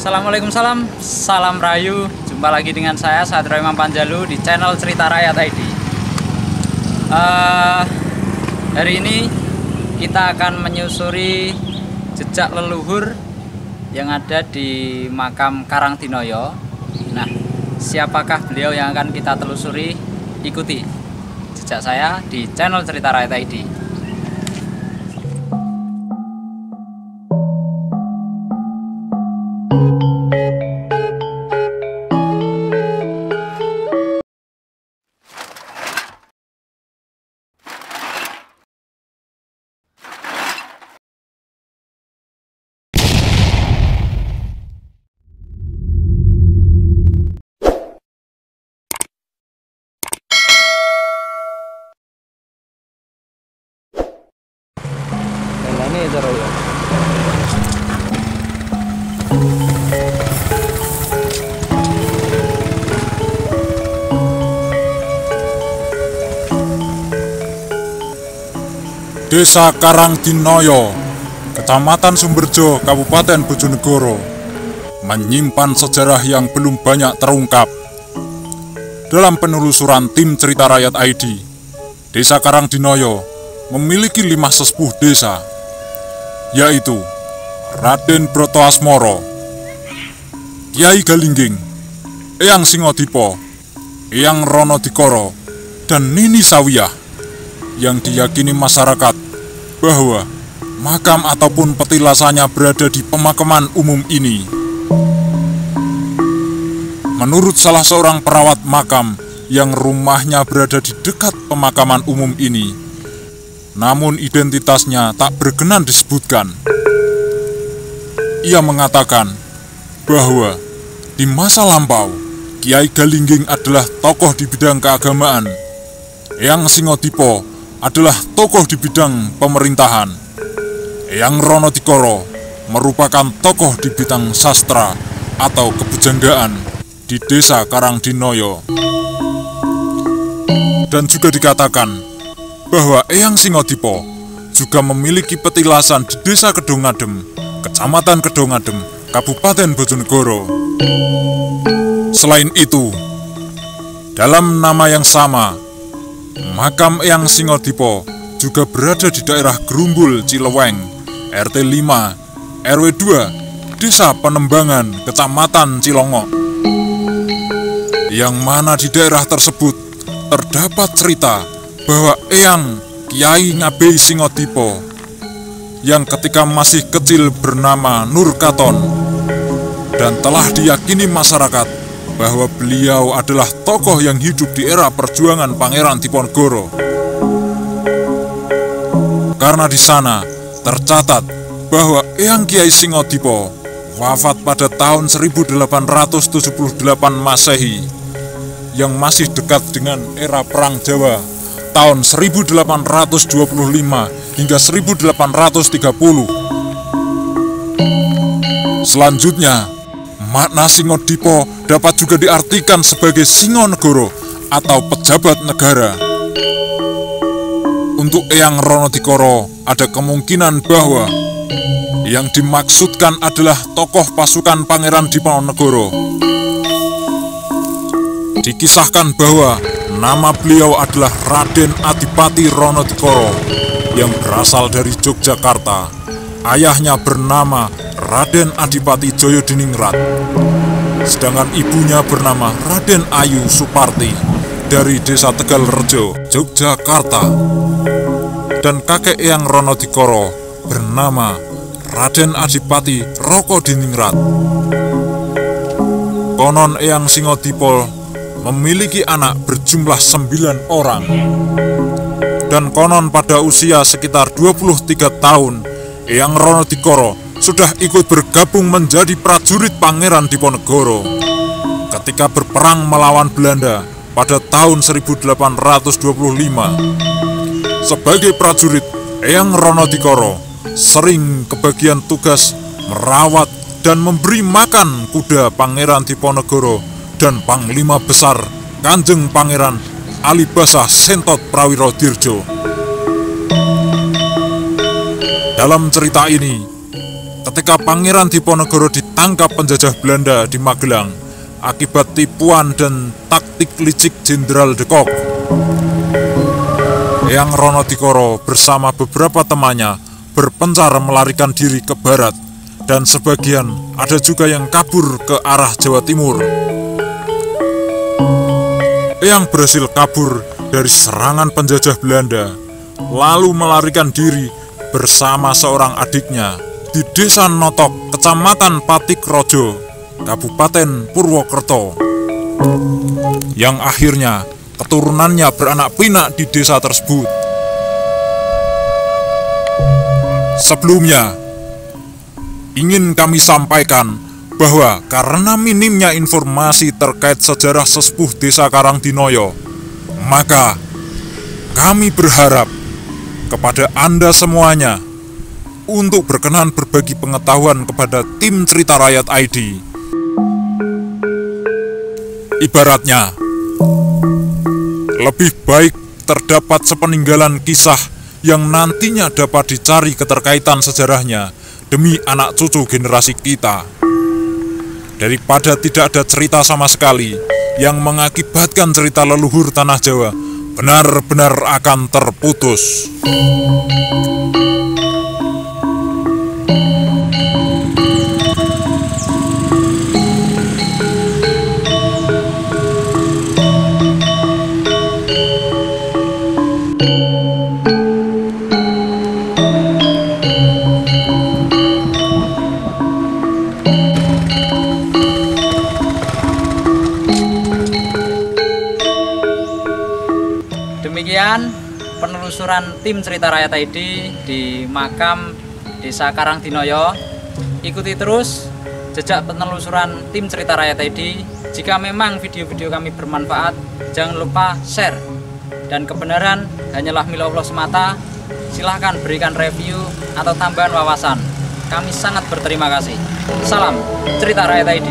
Assalamualaikum, salam Rayu. Jumpa lagi dengan saya Satrio Imam Panjalu di channel Cerita Rakyat ID. Hari ini kita akan menyusuri jejak leluhur yang ada di makam Karangdinoyo. Nah, siapakah beliau yang akan kita telusuri? Ikuti jejak saya di channel Cerita Rakyat ID. Ini cara ya. Desa Karangdinoyo, Kecamatan Sumberjo, Kabupaten Bojonegoro, menyimpan sejarah yang belum banyak terungkap. Dalam penelusuran tim Cerita Rakyat ID, Desa Karangdinoyo memiliki 5 sesepuh desa, yaitu Raden Brotoasmoro, Kiai Galingging, Eyang Singodippo, Eyang Ronodikoro, dan Nini Sawiyah, yang diyakini masyarakat bahwa makam ataupun petilasannya berada di pemakaman umum ini. Menurut salah seorang perawat makam yang rumahnya berada di dekat pemakaman umum ini, namun identitasnya tak berkenan disebutkan. Ia mengatakan bahwa di masa lampau, Kiai Galingging adalah tokoh di bidang keagamaan, Eyang Singodippo adalah tokoh di bidang pemerintahan, Eyang Ronodikoro merupakan tokoh di bidang sastra atau kepujanggaan di Desa Karangdinoyo. Dan juga dikatakan bahwa Eyang Singodippo juga memiliki petilasan di Desa Kedongadem, Kecamatan Kedongadem, Kabupaten Bojonegoro. Selain itu, dalam nama yang sama, makam Eyang Singodippo juga berada di daerah Grumbul Cileweng, RT 5, RW 2, Desa Penembangan, Kecamatan Cilongok. Yang mana di daerah tersebut terdapat cerita bahwa Eyang Kiai Ngabei Singodippo yang ketika masih kecil bernama Nur Katon, dan telah diyakini masyarakat bahwa beliau adalah tokoh yang hidup di era perjuangan Pangeran Diponegoro. Karena di sana tercatat bahwa Eyang Kiai Singodippo wafat pada tahun 1878 Masehi, yang masih dekat dengan era Perang Jawa tahun 1825 hingga 1830. Selanjutnya, makna Singodippo dapat juga diartikan sebagai Singonegoro atau pejabat negara. Untuk Eyang Ronodikoro, ada kemungkinan bahwa yang dimaksudkan adalah tokoh pasukan Pangeran Diponegoro. Dikisahkan bahwa nama beliau adalah Raden Adipati Ronodikoro yang berasal dari Yogyakarta. Ayahnya bernama Raden Adipati Joyodiningrat, sedangkan ibunya bernama Raden Ayu Suparti dari Desa Tegalrejo, Yogyakarta. Dan kakek Eyang Ronodikoro bernama Raden Adipati Rokodiningrat. Konon Eyang Singodippo memiliki anak berjumlah 9 orang. Dan konon pada usia sekitar 23 tahun, Eyang Ronodikoro sudah ikut bergabung menjadi prajurit Pangeran Diponegoro ketika berperang melawan Belanda pada tahun 1825. Sebagai prajurit, Eyang Ronodikoro sering kebagian tugas merawat dan memberi makan kuda Pangeran Diponegoro dan Panglima Besar Kanjeng Pangeran Alibasa Sentot Prawirodirjo. Dalam cerita ini, ketika Pangeran Diponegoro ditangkap penjajah Belanda di Magelang akibat tipuan dan taktik licik Jenderal de Kock. Eyang Ronodikoro bersama beberapa temannya berpencar melarikan diri ke barat, dan sebagian ada juga yang kabur ke arah Jawa Timur. Eyang berhasil kabur dari serangan penjajah Belanda, lalu melarikan diri bersama seorang adiknya di Desa Notok, Kecamatan Patikrojo, Kabupaten Purwokerto, yang akhirnya keturunannya beranak pinak di desa tersebut. Sebelumnya, ingin kami sampaikan bahwa karena minimnya informasi terkait sejarah sesepuh Desa Karangdinoyo, maka kami berharap kepada Anda semuanya untuk berkenan berbagi pengetahuan kepada tim Cerita Rakyat ID. Ibaratnya, lebih baik terdapat sepeninggalan kisah yang nantinya dapat dicari keterkaitan sejarahnya demi anak cucu generasi kita, daripada tidak ada cerita sama sekali yang mengakibatkan cerita leluhur tanah Jawa benar-benar akan terputus. Demikian penelusuran tim Cerita Rakyat ID di makam Desa Karangdinoyo. Ikuti terus jejak penelusuran tim Cerita Rakyat ID. Jika memang video-video kami bermanfaat, jangan lupa share. Dan kebenaran hanyalah milik Allah semata. Silahkan berikan review atau tambahan wawasan. Kami sangat berterima kasih. Salam Cerita Rakyat ID.